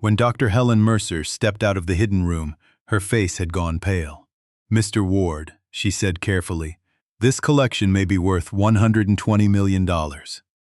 When Dr. Helen Mercer stepped out of the hidden room, her face had gone pale. "Mr. Ward," she said carefully, "this collection may be worth $120 million.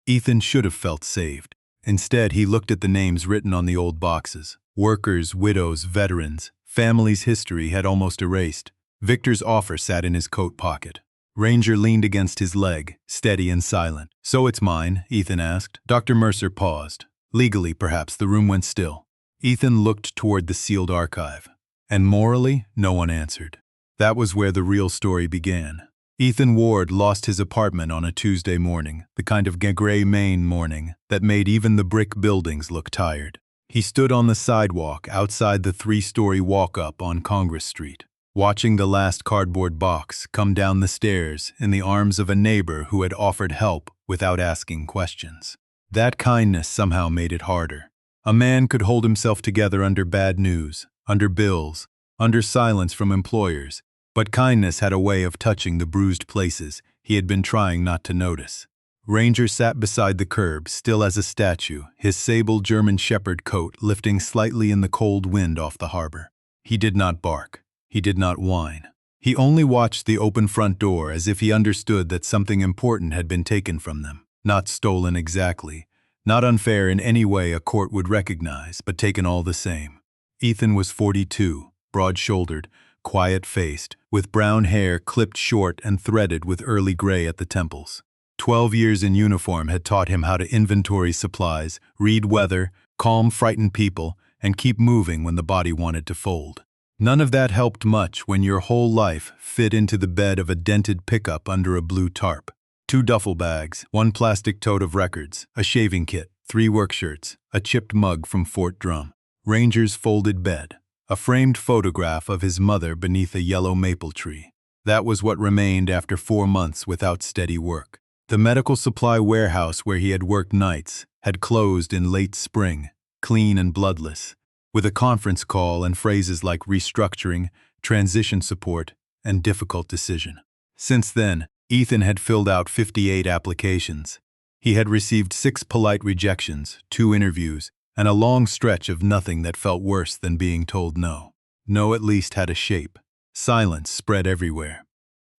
Ethan should have felt saved. Instead, he looked at the names written on the old boxes. Workers, widows, veterans, families' history had almost erased. Victor's offer sat in his coat pocket. Ranger leaned against his leg, steady and silent. "So it's mine?" Ethan asked. Dr. Mercer paused. Legally, perhaps, the room went still. Ethan looked toward the sealed archive. And morally, no one answered. That was where the real story began. Ethan Ward lost his apartment on a Tuesday morning, the kind of gray Maine morning that made even the brick buildings look tired. He stood on the sidewalk outside the 3-story walk-up on Congress Street, watching the last cardboard box come down the stairs in the arms of a neighbor who had offered help without asking questions. That kindness somehow made it harder. A man could hold himself together under bad news, under bills, under silence from employers, but kindness had a way of touching the bruised places he had been trying not to notice. Ranger sat beside the curb, still as a statue, his sable German shepherd coat lifting slightly in the cold wind off the harbor. He did not bark. He did not whine. He only watched the open front door as if he understood that something important had been taken from them. Not stolen exactly, not unfair in any way a court would recognize, but taken all the same. Ethan was 42, broad-shouldered, quiet-faced, with brown hair clipped short and threaded with early gray at the temples. 12 years in uniform had taught him how to inventory supplies, read weather, calm frightened people, and keep moving when the body wanted to fold. None of that helped much when your whole life fit into the bed of a dented pickup under a blue tarp. 2 duffel bags, 1 plastic tote of records, a shaving kit, 3 work shirts, a chipped mug from Fort Drum. Ranger's folded bed, a framed photograph of his mother beneath a yellow maple tree. That was what remained after 4 months without steady work. The medical supply warehouse where he had worked nights had closed in late spring, clean and bloodless, with a conference call and phrases like restructuring, transition support, and difficult decision. Since then, Ethan had filled out 58 applications. He had received 6 polite rejections, 2 interviews, and a long stretch of nothing that felt worse than being told no. No at least had a shape. Silence spread everywhere.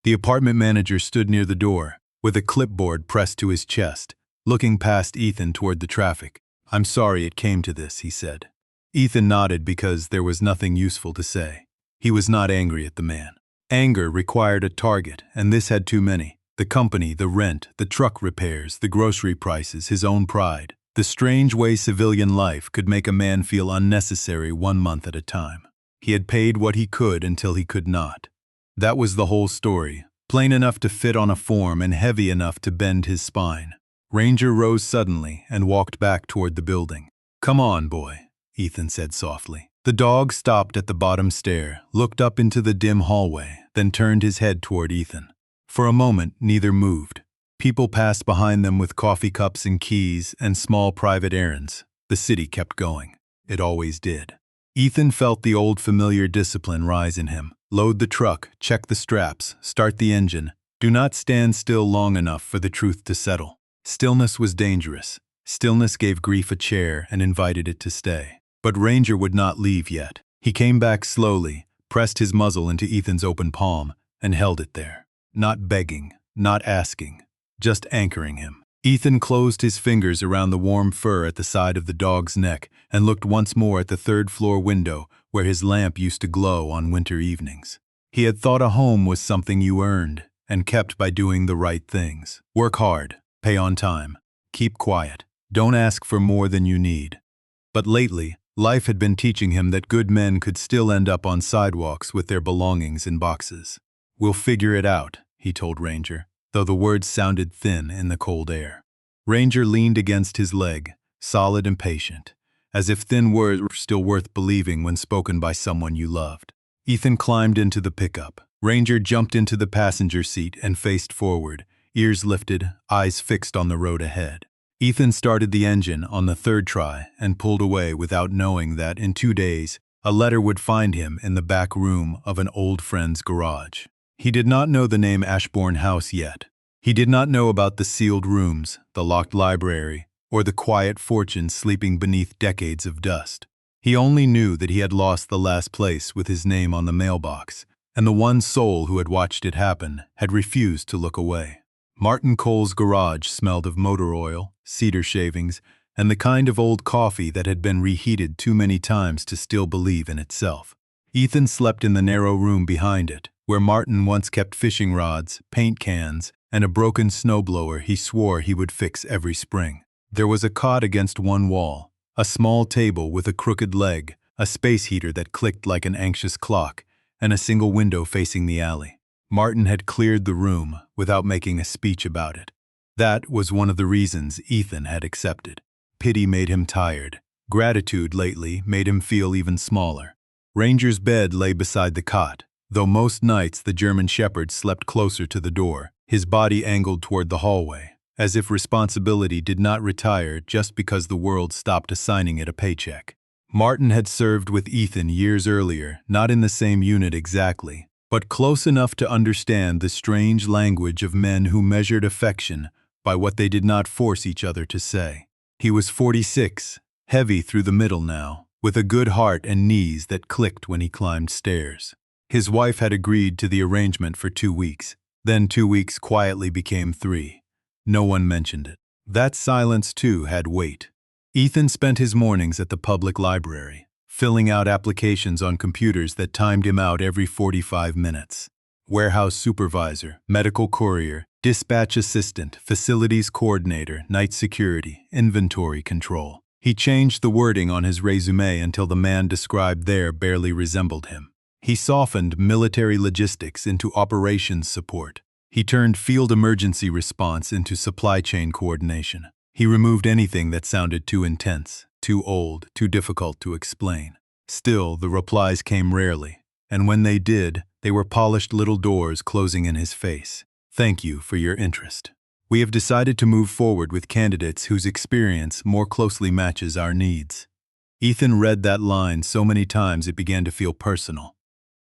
The apartment manager stood near the door, with a clipboard pressed to his chest, looking past Ethan toward the traffic. "I'm sorry it came to this," he said. Ethan nodded because there was nothing useful to say. He was not angry at the man. Anger required a target, and this had too many. The company, the rent, the truck repairs, the grocery prices, his own pride. The strange way civilian life could make a man feel unnecessary 1 month at a time. He had paid what he could until he could not. That was the whole story, plain enough to fit on a form and heavy enough to bend his spine. Ranger rose suddenly and walked back toward the building. "Come on, boy," Ethan said softly. The dog stopped at the bottom stair, looked up into the dim hallway, then turned his head toward Ethan. For a moment, neither moved. People passed behind them with coffee cups and keys and small private errands. The city kept going. It always did. Ethan felt the old familiar discipline rise in him. Load the truck, check the straps, start the engine. Do not stand still long enough for the truth to settle. Stillness was dangerous. Stillness gave grief a chair and invited it to stay. But Ranger would not leave yet. He came back slowly, pressed his muzzle into Ethan's open palm, and held it there. Not begging, not asking, just anchoring him. Ethan closed his fingers around the warm fur at the side of the dog's neck and looked once more at the 3rd-floor window where his lamp used to glow on winter evenings. He had thought a home was something you earned and kept by doing the right things. Work hard, pay on time, keep quiet, don't ask for more than you need. But lately, life had been teaching him that good men could still end up on sidewalks with their belongings in boxes. "We'll figure it out," he told Ranger, though the words sounded thin in the cold air. Ranger leaned against his leg, solid and patient, as if thin words were still worth believing when spoken by someone you loved. Ethan climbed into the pickup. Ranger jumped into the passenger seat and faced forward, ears lifted, eyes fixed on the road ahead. Ethan started the engine on the 3rd try and pulled away without knowing that in 2 days, a letter would find him in the back room of an old friend's garage. He did not know the name Ashbourne House yet. He did not know about the sealed rooms, the locked library, or the quiet fortune sleeping beneath decades of dust. He only knew that he had lost the last place with his name on the mailbox, and the one soul who had watched it happen had refused to look away. Martin Cole's garage smelled of motor oil, cedar shavings, and the kind of old coffee that had been reheated too many times to still believe in itself. Ethan slept in the narrow room behind it, where Martin once kept fishing rods, paint cans, and a broken snowblower he swore he would fix every spring. There was a cot against one wall, a small table with a crooked leg, a space heater that clicked like an anxious clock, and a single window facing the alley. Martin had cleared the room without making a speech about it. That was one of the reasons Ethan had accepted. Pity made him tired. Gratitude lately made him feel even smaller. Ranger's bed lay beside the cot, though most nights the German Shepherd slept closer to the door, his body angled toward the hallway, as if responsibility did not retire just because the world stopped assigning it a paycheck. Martin had served with Ethan years earlier, not in the same unit exactly, but close enough to understand the strange language of men who measured affection by what they did not force each other to say. He was 46, heavy through the middle now, with a good heart and knees that clicked when he climbed stairs. His wife had agreed to the arrangement for 2 weeks. Then 2 weeks quietly became 3. No one mentioned it. That silence, too, had weight. Ethan spent his mornings at the public library, filling out applications on computers that timed him out every 45 minutes. Warehouse supervisor, medical courier, dispatch assistant, facilities coordinator, night security, inventory control. He changed the wording on his resume until the man described there barely resembled him. He softened military logistics into operations support. He turned field emergency response into supply chain coordination. He removed anything that sounded too intense, too old, too difficult to explain. Still, the replies came rarely, and when they did, they were polished little doors closing in his face. Thank you for your interest. We have decided to move forward with candidates whose experience more closely matches our needs. Ethan read that line so many times it began to feel personal,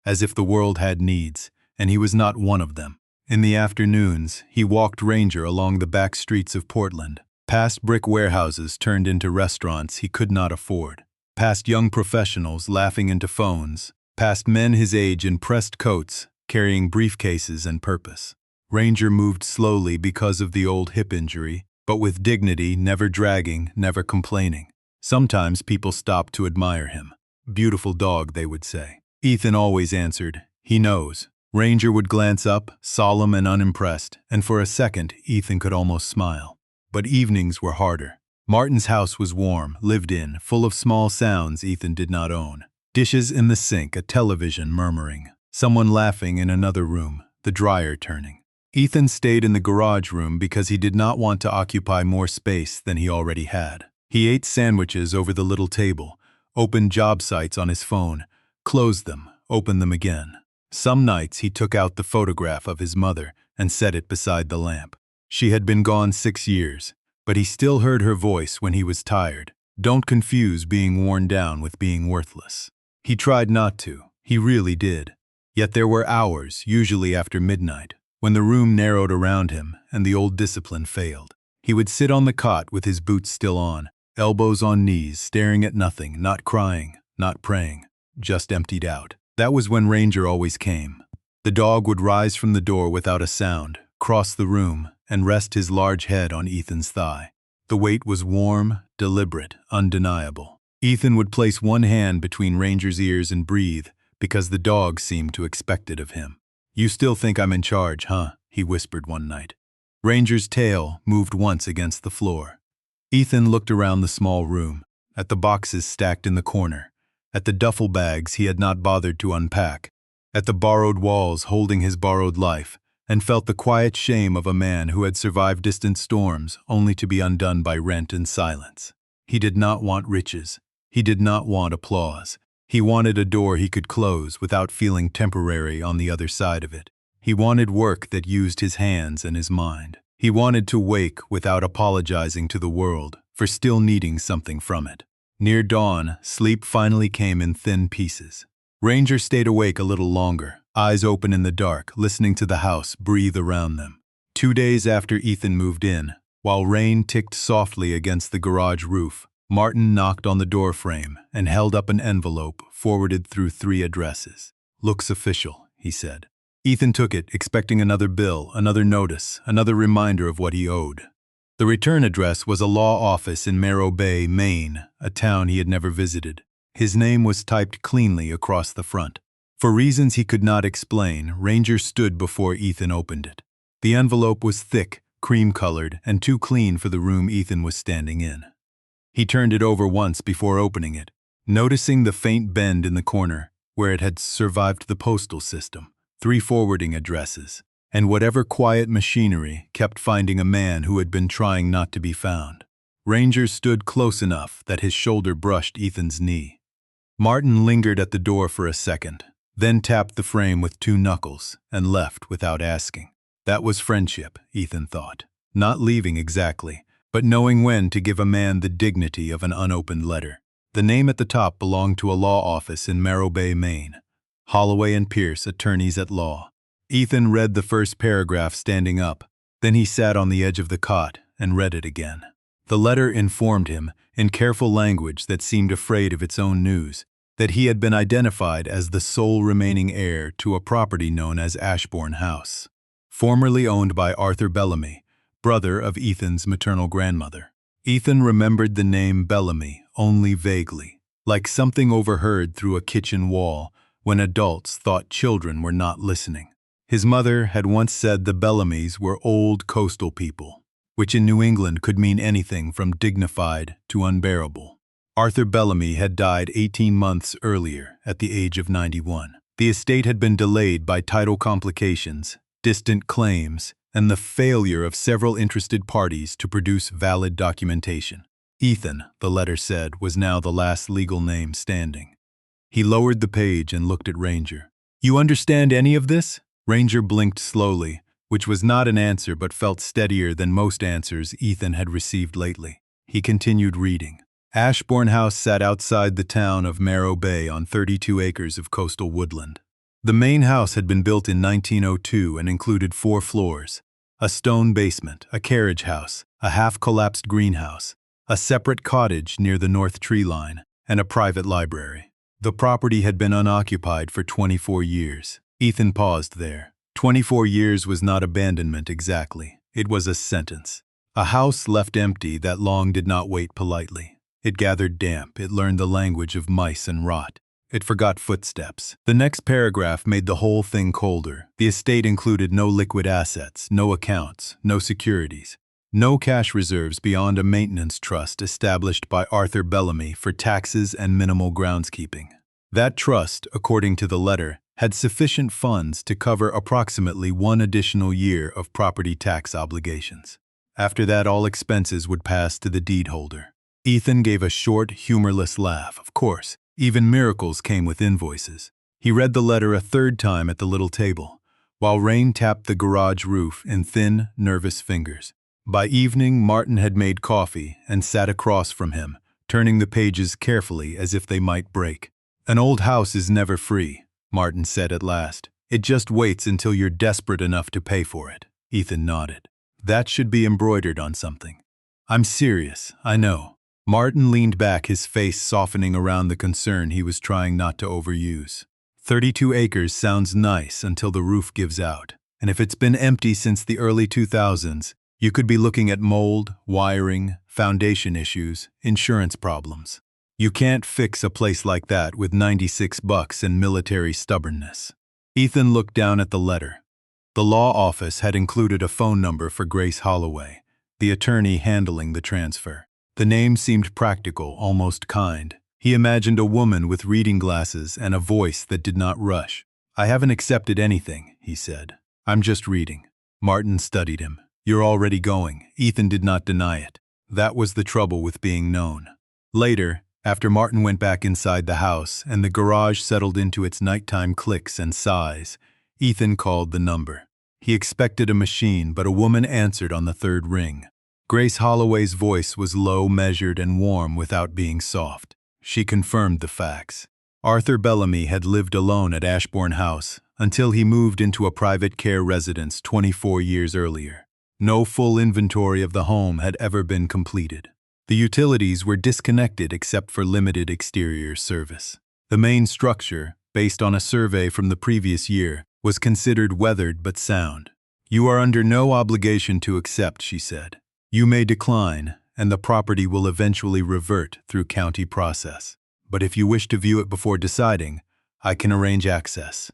as if the world had needs, and he was not one of them. In the afternoons, he walked Ranger along the back streets of Portland, past brick warehouses turned into restaurants he could not afford, past young professionals laughing into phones, past men his age in pressed coats, carrying briefcases and purpose. Ranger moved slowly because of the old hip injury, but with dignity, never dragging, never complaining. Sometimes people stopped to admire him. Beautiful dog, they would say. Ethan always answered, he knows. Ranger would glance up, solemn and unimpressed, and for a second Ethan could almost smile. But evenings were harder. Martin's house was warm, lived in, full of small sounds Ethan did not own. Dishes in the sink, a television murmuring, someone laughing in another room, the dryer turning. Ethan stayed in the garage room because he did not want to occupy more space than he already had. He ate sandwiches over the little table, opened job sites on his phone, closed them, opened them again. Some nights he took out the photograph of his mother and set it beside the lamp. She had been gone 6 years, but he still heard her voice when he was tired. Don't confuse being worn down with being worthless. He tried not to. He really did. Yet there were hours, usually after midnight, when the room narrowed around him and the old discipline failed. He would sit on the cot with his boots still on, elbows on knees, staring at nothing, not crying, not praying, just emptied out. That was when Ranger always came. The dog would rise from the door without a sound, cross the room, and rest his large head on Ethan's thigh. The weight was warm, deliberate, undeniable. Ethan would place one hand between Ranger's ears and breathe, because the dog seemed to expect it of him. "You still think I'm in charge, huh?" he whispered one night. Ranger's tail moved once against the floor. Ethan looked around the small room, at the boxes stacked in the corner, at the duffel bags he had not bothered to unpack, at the borrowed walls holding his borrowed life, and felt the quiet shame of a man who had survived distant storms only to be undone by rent and silence. He did not want riches. He did not want applause. He wanted a door he could close without feeling temporary on the other side of it. He wanted work that used his hands and his mind. He wanted to wake without apologizing to the world for still needing something from it. Near dawn, sleep finally came in thin pieces. Ranger stayed awake a little longer, eyes open in the dark, listening to the house breathe around them. 2 days after Ethan moved in, while rain ticked softly against the garage roof, Martin knocked on the doorframe and held up an envelope forwarded through 3 addresses. "Looks official," he said. Ethan took it, expecting another bill, another notice, another reminder of what he owed. The return address was a law office in Morro Bay, Maine, a town he had never visited. His name was typed cleanly across the front. For reasons he could not explain, Ranger stood before Ethan opened it. The envelope was thick, cream-colored, and too clean for the room Ethan was standing in. He turned it over once before opening it, noticing the faint bend in the corner where it had survived the postal system, 3 forwarding addresses, and whatever quiet machinery kept finding a man who had been trying not to be found. Ranger stood close enough that his shoulder brushed Ethan's knee. Martin lingered at the door for a second, then tapped the frame with 2 knuckles and left without asking. That was friendship, Ethan thought. Not leaving exactly, but knowing when to give a man the dignity of an unopened letter. The name at the top belonged to a law office in Morro Bay, Maine. Holloway and Pierce, attorneys at law. Ethan read the first paragraph standing up. Then he sat on the edge of the cot and read it again. The letter informed him, in careful language that seemed afraid of its own news, that he had been identified as the sole remaining heir to a property known as Ashbourne House, formerly owned by Arthur Bellamy, brother of Ethan's maternal grandmother. Ethan remembered the name Bellamy only vaguely, like something overheard through a kitchen wall when adults thought children were not listening. His mother had once said the Bellamys were old coastal people, which in New England could mean anything from dignified to unbearable. Arthur Bellamy had died 18 months earlier at the age of 91. The estate had been delayed by title complications, distant claims, and the failure of several interested parties to produce valid documentation. Ethan, the letter said, was now the last legal name standing. He lowered the page and looked at Ranger. "You understand any of this?" Ranger blinked slowly, which was not an answer but felt steadier than most answers Ethan had received lately. He continued reading. Ashbourne House sat outside the town of Morro Bay on 32 acres of coastal woodland. The main house had been built in 1902 and included 4 floors, a stone basement, a carriage house, a half-collapsed greenhouse, a separate cottage near the north tree line, and a private library. The property had been unoccupied for 24 years. Ethan paused there. 24 years was not abandonment exactly. It was a sentence. A house left empty that long did not wait politely. It gathered damp. It learned the language of mice and rot. It forgot footsteps. The next paragraph made the whole thing colder. The estate included no liquid assets, no accounts, no securities, no cash reserves beyond a maintenance trust established by Arthur Bellamy for taxes and minimal groundskeeping. That trust, according to the letter, had sufficient funds to cover approximately 1 additional year of property tax obligations. After that, all expenses would pass to the deed holder. Ethan gave a short, humorless laugh. Of course, even miracles came with invoices. He read the letter a 3rd time at the little table, while rain tapped the garage roof in thin, nervous fingers. By evening, Martin had made coffee and sat across from him, turning the pages carefully as if they might break. "An old house is never free," Martin said at last. "It just waits until you're desperate enough to pay for it." Ethan nodded. "That should be embroidered on something." "I'm serious, I know." Martin leaned back, his face softening around the concern he was trying not to overuse. 32 acres sounds nice until the roof gives out. And if it's been empty since the early 2000s, you could be looking at mold, wiring, foundation issues, insurance problems. You can't fix a place like that with $96 and military stubbornness. Ethan looked down at the letter. The law office had included a phone number for Grace Holloway, the attorney handling the transfer. The name seemed practical, almost kind. He imagined a woman with reading glasses and a voice that did not rush. "I haven't accepted anything," he said. "I'm just reading." Martin studied him. "You're already going." Ethan did not deny it. That was the trouble with being known. Later, after Martin went back inside the house and the garage settled into its nighttime clicks and sighs, Ethan called the number. He expected a machine, but a woman answered on the 3rd ring. Grace Holloway's voice was low, measured, and warm without being soft. She confirmed the facts. Arthur Bellamy had lived alone at Ashbourne House until he moved into a private care residence 24 years earlier. No full inventory of the home had ever been completed. The utilities were disconnected except for limited exterior service. The main structure, based on a survey from the previous year, was considered weathered but sound. "You are under no obligation to accept," she said. "You may decline, and the property will eventually revert through county process. But if you wish to view it before deciding, I can arrange access."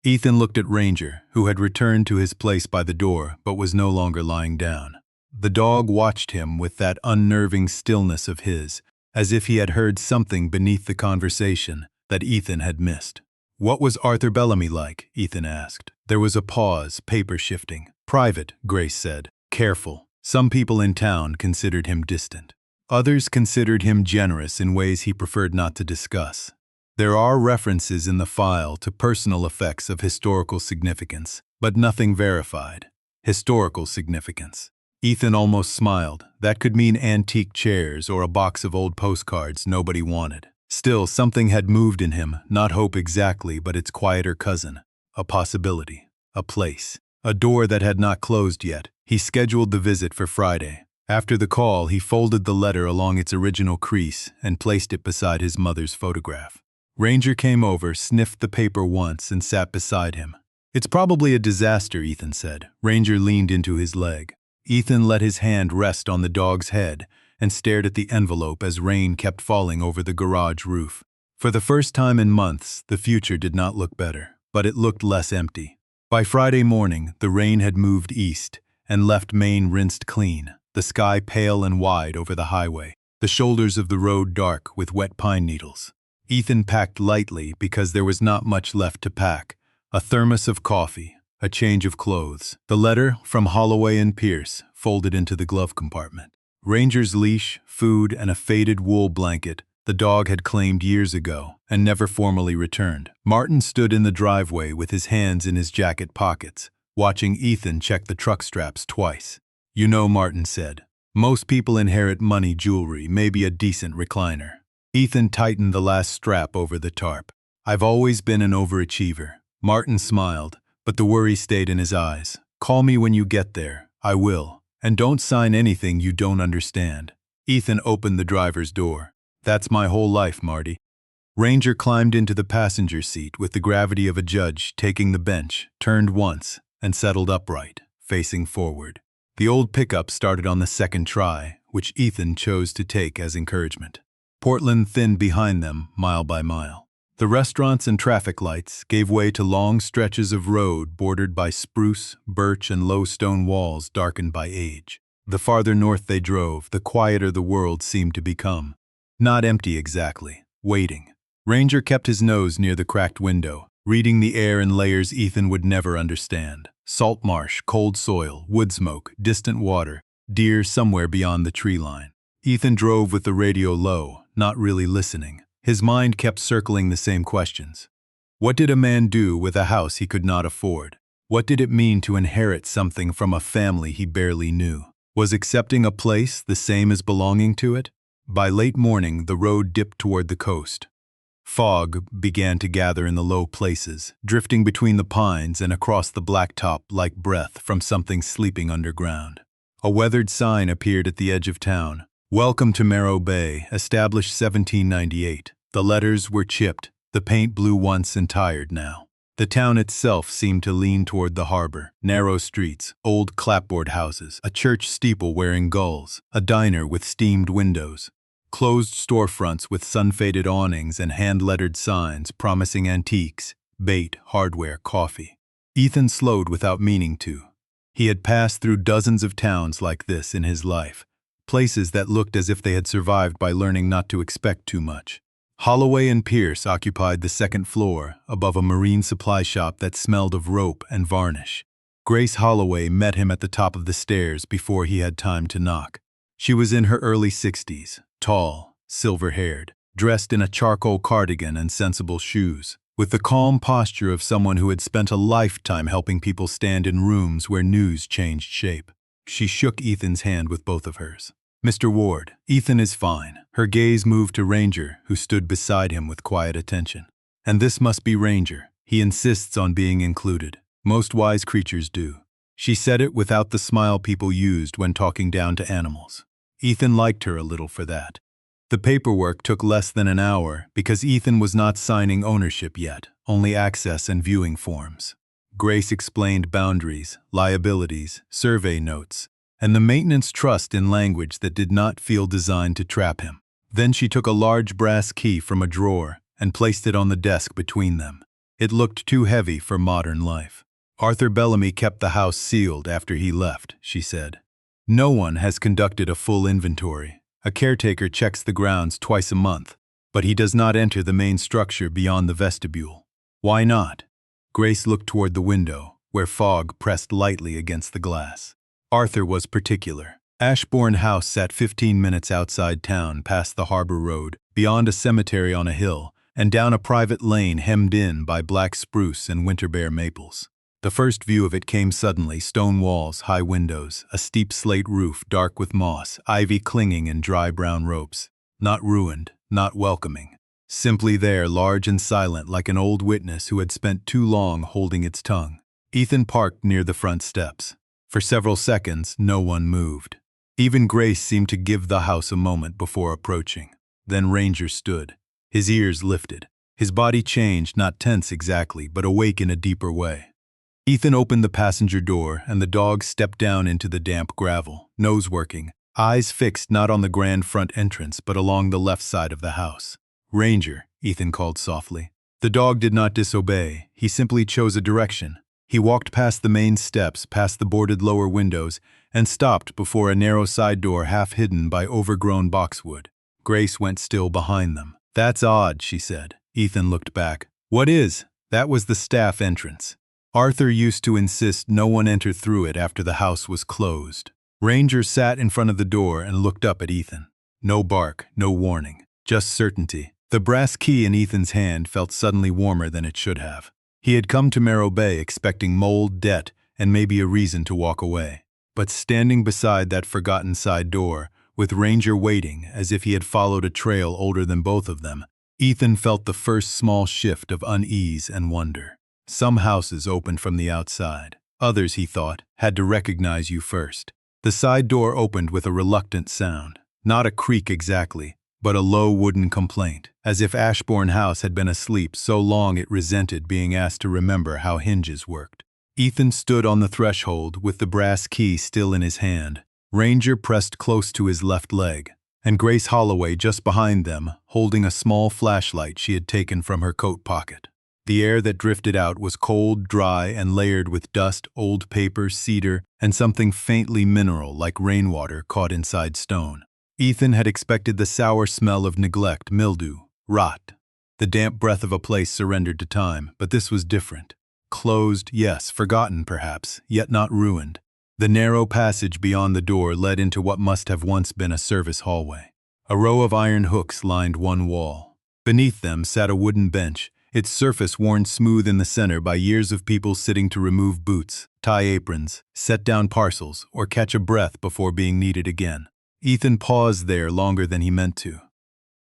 Ethan looked at Ranger, who had returned to his place by the door but was no longer lying down. The dog watched him with that unnerving stillness of his, as if he had heard something beneath the conversation that Ethan had missed. "What was Arthur Bellamy like?" Ethan asked. There was a pause, paper shifting. "Private," Grace said. "Careful. Some people in town considered him distant. Others considered him generous in ways he preferred not to discuss. There are references in the file to personal effects of historical significance, but nothing verified. Historical significance. Ethan almost smiled. That could mean antique chairs or a box of old postcards nobody wanted. Still, something had moved in him, not hope exactly, but its quieter cousin. A possibility. A place. A door that had not closed yet. He scheduled the visit for Friday. After the call, he folded the letter along its original crease and placed it beside his mother's photograph. Ranger came over, sniffed the paper once, and sat beside him. "It's probably a disaster," Ethan said. Ranger leaned into his leg. Ethan let his hand rest on the dog's head and stared at the envelope as rain kept falling over the garage roof. For the first time in months, the future did not look better, but it looked less empty. By Friday morning, the rain had moved east and left Maine rinsed clean, the sky pale and wide over the highway, the shoulders of the road dark with wet pine needles. Ethan packed lightly because there was not much left to pack. A thermos of coffee, a change of clothes, the letter from Holloway and Pierce folded into the glove compartment. Ranger's leash, food, and a faded wool blanket the dog had claimed years ago and never formally returned. Martin stood in the driveway with his hands in his jacket pockets, watching Ethan check the truck straps twice. "You know," Martin said, "most people inherit money, jewelry, maybe a decent recliner." Ethan tightened the last strap over the tarp. "I've always been an overachiever." Martin smiled, but the worry stayed in his eyes. "Call me when you get there. I will. And don't sign anything you don't understand." Ethan opened the driver's door. "That's my whole life, Marty." Ranger climbed into the passenger seat with the gravity of a judge taking the bench, turned once, and settled upright, facing forward. The old pickup started on the second try, which Ethan chose to take as encouragement. Portland thinned behind them, mile by mile. The restaurants and traffic lights gave way to long stretches of road bordered by spruce, birch, and low stone walls darkened by age. The farther north they drove, the quieter the world seemed to become. Not empty exactly, waiting. Ranger kept his nose near the cracked window, reading the air in layers Ethan would never understand. Salt marsh, cold soil, wood smoke, distant water, deer somewhere beyond the tree line. Ethan drove with the radio low, not really listening. His mind kept circling the same questions. What did a man do with a house he could not afford? What did it mean to inherit something from a family he barely knew? Was accepting a place the same as belonging to it? By late morning, the road dipped toward the coast. Fog began to gather in the low places, drifting between the pines and across the blacktop like breath from something sleeping underground. A weathered sign appeared at the edge of town. "Welcome to Merrow Bay, established 1798. The letters were chipped, the paint blue once and tired now. The town itself seemed to lean toward the harbor. Narrow streets, old clapboard houses, a church steeple wearing gulls, a diner with steamed windows, closed storefronts with sun-faded awnings and hand-lettered signs promising antiques, bait, hardware, coffee. Ethan slowed without meaning to. He had passed through dozens of towns like this in his life. Places that looked as if they had survived by learning not to expect too much. Holloway and Pierce occupied the second floor, above a marine supply shop that smelled of rope and varnish. Grace Holloway met him at the top of the stairs before he had time to knock. She was in her early 60s, tall, silver-haired, dressed in a charcoal cardigan and sensible shoes, with the calm posture of someone who had spent a lifetime helping people stand in rooms where news changed shape. She shook Ethan's hand with both of hers. "Mr. Ward, Ethan is fine." Her gaze moved to Ranger, who stood beside him with quiet attention. "And this must be Ranger. He insists on being included. Most wise creatures do." She said it without the smile people used when talking down to animals. Ethan liked her a little for that. The paperwork took less than an hour because Ethan was not signing ownership yet, only access and viewing forms. Grace explained boundaries, liabilities, survey notes, and the maintenance trust in language that did not feel designed to trap him. Then she took a large brass key from a drawer and placed it on the desk between them. It looked too heavy for modern life. Arthur Bellamy kept the house sealed after he left, she said. No one has conducted a full inventory. A caretaker checks the grounds twice a month, but he does not enter the main structure beyond the vestibule. Why not? Grace looked toward the window, where fog pressed lightly against the glass. Arthur was particular. Ashbourne House sat 15 minutes outside town, past the harbor road, beyond a cemetery on a hill, and down a private lane hemmed in by black spruce and winter-bare maples. The first view of it came suddenly: stone walls, high windows, a steep slate roof dark with moss, ivy clinging in dry brown ropes. Not ruined, not welcoming. Simply there, large and silent, like an old witness who had spent too long holding its tongue. Ethan parked near the front steps. For several seconds, no one moved. Even Grace seemed to give the house a moment before approaching. Then Ranger stood. His ears lifted. His body changed, not tense exactly, but awake in a deeper way. Ethan opened the passenger door, and the dog stepped down into the damp gravel, nose working, eyes fixed not on the grand front entrance but along the left side of the house. "Ranger," Ethan called softly. The dog did not disobey. He simply chose a direction. He walked past the main steps, past the boarded lower windows, and stopped before a narrow side door half hidden by overgrown boxwood. Grace went still behind them. "That's odd," she said. Ethan looked back. "What is?" That was the staff entrance. Arthur used to insist no one enter through it after the house was closed. Ranger sat in front of the door and looked up at Ethan. No bark, no warning, just certainty. The brass key in Ethan's hand felt suddenly warmer than it should have. He had come to Merrow Bay expecting mold, debt, and maybe a reason to walk away. But standing beside that forgotten side door, with Ranger waiting as if he had followed a trail older than both of them, Ethan felt the first small shift of unease and wonder. Some houses opened from the outside. Others, he thought, had to recognize you first. The side door opened with a reluctant sound. Not a creak exactly, but a low wooden complaint, as if Ashbourne House had been asleep so long it resented being asked to remember how hinges worked. Ethan stood on the threshold with the brass key still in his hand. Ranger pressed close to his left leg, and Grace Holloway just behind them, holding a small flashlight she had taken from her coat pocket. The air that drifted out was cold, dry, and layered with dust, old paper, cedar, and something faintly mineral like rainwater caught inside stone. Ethan had expected the sour smell of neglect, mildew, rot. The damp breath of a place surrendered to time, but this was different. Closed, yes, forgotten perhaps, yet not ruined. The narrow passage beyond the door led into what must have once been a service hallway. A row of iron hooks lined one wall. Beneath them sat a wooden bench, its surface worn smooth in the center by years of people sitting to remove boots, tie aprons, set down parcels, or catch a breath before being needed again. Ethan paused there longer than he meant to.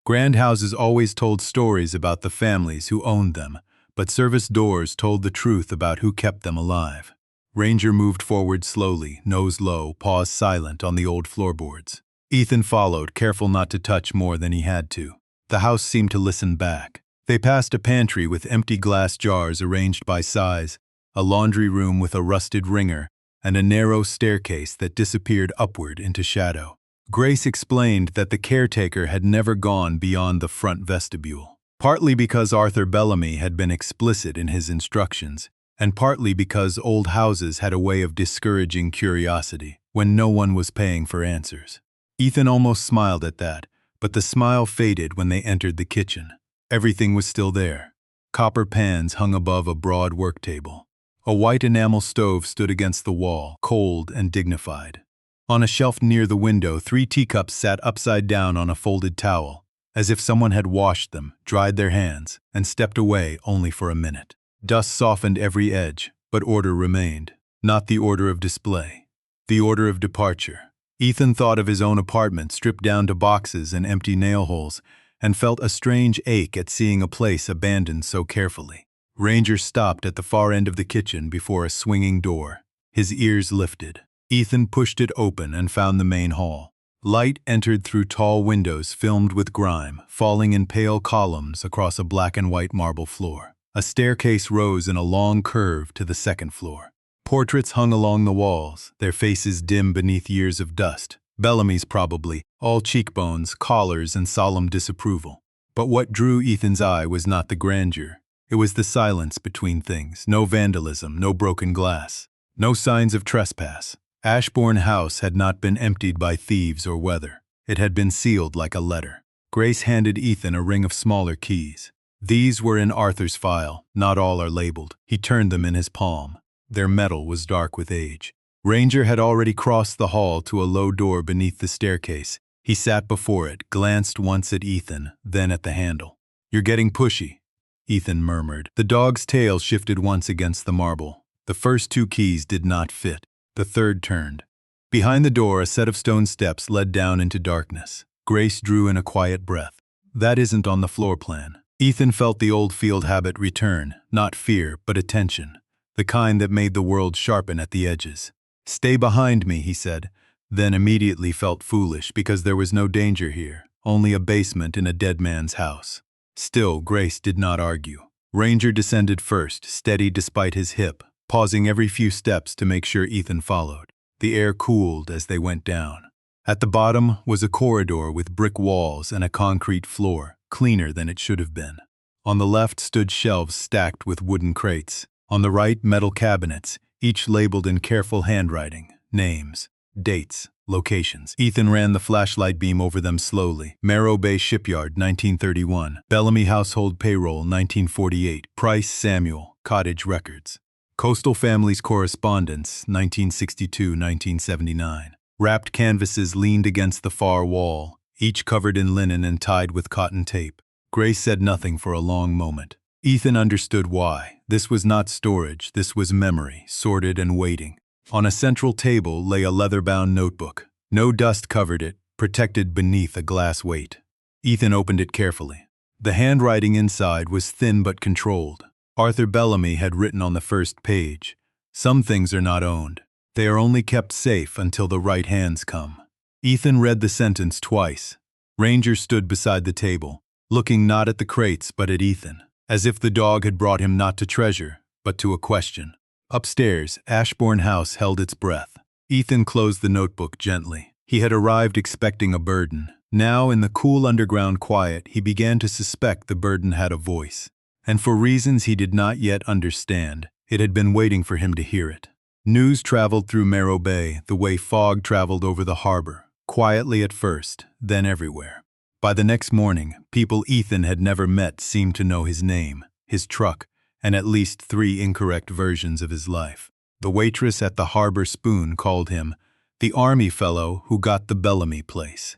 Grand houses always told stories about the families who owned them, but service doors told the truth about who kept them alive. Ranger moved forward slowly, nose low, paws silent on the old floorboards. Ethan followed, careful not to touch more than he had to. The house seemed to listen back. They passed a pantry with empty glass jars arranged by size, a laundry room with a rusted wringer, and a narrow staircase that disappeared upward into shadow. Grace explained that the caretaker had never gone beyond the front vestibule, partly because Arthur Bellamy had been explicit in his instructions, and partly because old houses had a way of discouraging curiosity when no one was paying for answers. Ethan almost smiled at that, but the smile faded when they entered the kitchen. Everything was still there. Copper pans hung above a broad work table. A white enamel stove stood against the wall, cold and dignified. On a shelf near the window, 3 teacups sat upside down on a folded towel, as if someone had washed them, dried their hands, and stepped away only for a minute. Dust softened every edge, but order remained. Not the order of display, the order of departure. Ethan thought of his own apartment stripped down to boxes and empty nail holes, and felt a strange ache at seeing a place abandoned so carefully. Ranger stopped at the far end of the kitchen before a swinging door. His ears lifted. Ethan pushed it open and found the main hall. Light entered through tall windows filmed with grime, falling in pale columns across a black and white marble floor. A staircase rose in a long curve to the second floor. Portraits hung along the walls, their faces dim beneath years of dust. Bellamy's probably, all cheekbones, collars, and solemn disapproval. But what drew Ethan's eye was not the grandeur. It was the silence between things. No vandalism, no broken glass, no signs of trespass. Ashbourne House had not been emptied by thieves or weather. It had been sealed like a letter. Grace handed Ethan a ring of smaller keys. These were in Arthur's file. Not all are labeled. He turned them in his palm. Their metal was dark with age. Ranger had already crossed the hall to a low door beneath the staircase. He sat before it, glanced once at Ethan, then at the handle. "You're getting pushy," Ethan murmured. The dog's tail shifted once against the marble. The first 2 keys did not fit. The third turned. Behind the door, a set of stone steps led down into darkness. Grace drew in a quiet breath. "That isn't on the floor plan." Ethan felt the old field habit return, not fear, but attention, the kind that made the world sharpen at the edges. "Stay behind me," he said, then immediately felt foolish because there was no danger here, only a basement in a dead man's house. Still, Grace did not argue. Ranger descended first, steady despite his hip, pausing every few steps to make sure Ethan followed. The air cooled as they went down. At the bottom was a corridor with brick walls and a concrete floor, cleaner than it should have been. On the left stood shelves stacked with wooden crates. On the right, metal cabinets, each labeled in careful handwriting, names, dates, locations. Ethan ran the flashlight beam over them slowly. Marrow Bay Shipyard, 1931. Bellamy Household Payroll, 1948. Price Samuel, Cottage Records. Coastal Families Correspondence, 1962-1979. Wrapped canvases leaned against the far wall, each covered in linen and tied with cotton tape. Grace said nothing for a long moment. Ethan understood why. This was not storage, this was memory, sorted and waiting. On a central table lay a leather-bound notebook. No dust covered it, protected beneath a glass weight. Ethan opened it carefully. The handwriting inside was thin but controlled. Arthur Bellamy had written on the first page, "Some things are not owned. They are only kept safe until the right hands come." Ethan read the sentence twice. Ranger stood beside the table, looking not at the crates but at Ethan, as if the dog had brought him not to treasure, but to a question. Upstairs, Ashbourne House held its breath. Ethan closed the notebook gently. He had arrived expecting a burden. Now, in the cool underground quiet, he began to suspect the burden had a voice. And for reasons he did not yet understand, it had been waiting for him to hear it. News traveled through Marrow Bay the way fog traveled over the harbor, quietly at first, then everywhere. By the next morning, people Ethan had never met seemed to know his name, his truck, and at least 3 incorrect versions of his life. The waitress at the Harbor Spoon called him the army fellow who got the Bellamy place.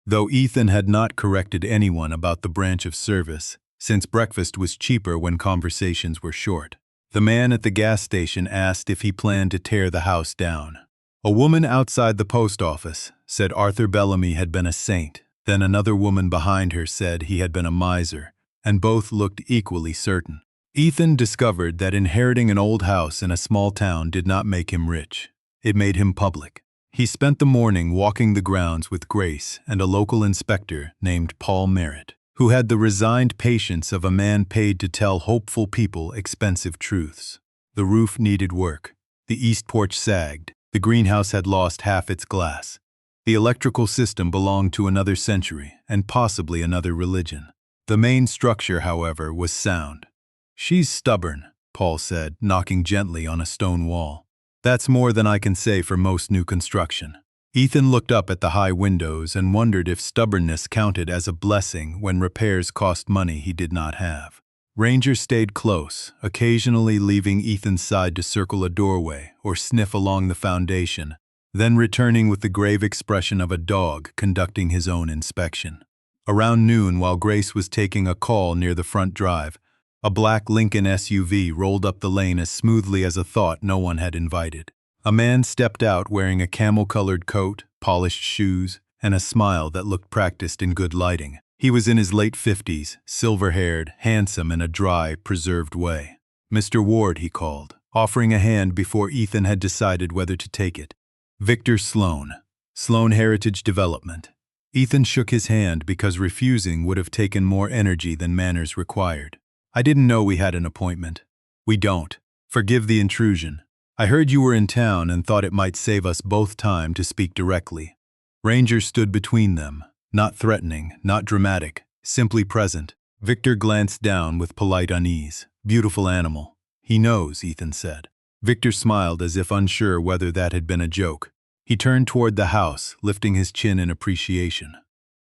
Though Ethan had not corrected anyone about the branch of service, since breakfast was cheaper when conversations were short. The man at the gas station asked if he planned to tear the house down. A woman outside the post office said Arthur Bellamy had been a saint. Then another woman behind her said he had been a miser, and both looked equally certain. Ethan discovered that inheriting an old house in a small town did not make him rich. It made him public. He spent the morning walking the grounds with Grace and a local inspector named Paul Merritt, who had the resigned patience of a man paid to tell hopeful people expensive truths. The roof needed work. The east porch sagged. The greenhouse had lost half its glass. The electrical system belonged to another century and possibly another religion. The main structure, however, was sound. "She's stubborn," Paul said, knocking gently on a stone wall. "That's more than I can say for most new construction." Ethan looked up at the high windows and wondered if stubbornness counted as a blessing when repairs cost money he did not have. Ranger stayed close, occasionally leaving Ethan's side to circle a doorway or sniff along the foundation, then returning with the grave expression of a dog conducting his own inspection. Around noon, while Grace was taking a call near the front drive, a black Lincoln SUV rolled up the lane as smoothly as a thought no one had invited. A man stepped out wearing a camel-colored coat, polished shoes, and a smile that looked practiced in good lighting. He was in his late 50s, silver-haired, handsome in a dry, preserved way. "Mr. Ward," he called, offering a hand before Ethan had decided whether to take it. "Victor Sloan." Sloan Heritage Development. Ethan shook his hand because refusing would have taken more energy than manners required. I didn't know we had an appointment. We don't. Forgive the intrusion. I heard you were in town and thought it might save us both time to speak directly. Ranger stood between them, not threatening, not dramatic, simply present. Victor glanced down with polite unease. Beautiful animal. He knows, Ethan said. Victor smiled as if unsure whether that had been a joke. He turned toward the house, lifting his chin in appreciation.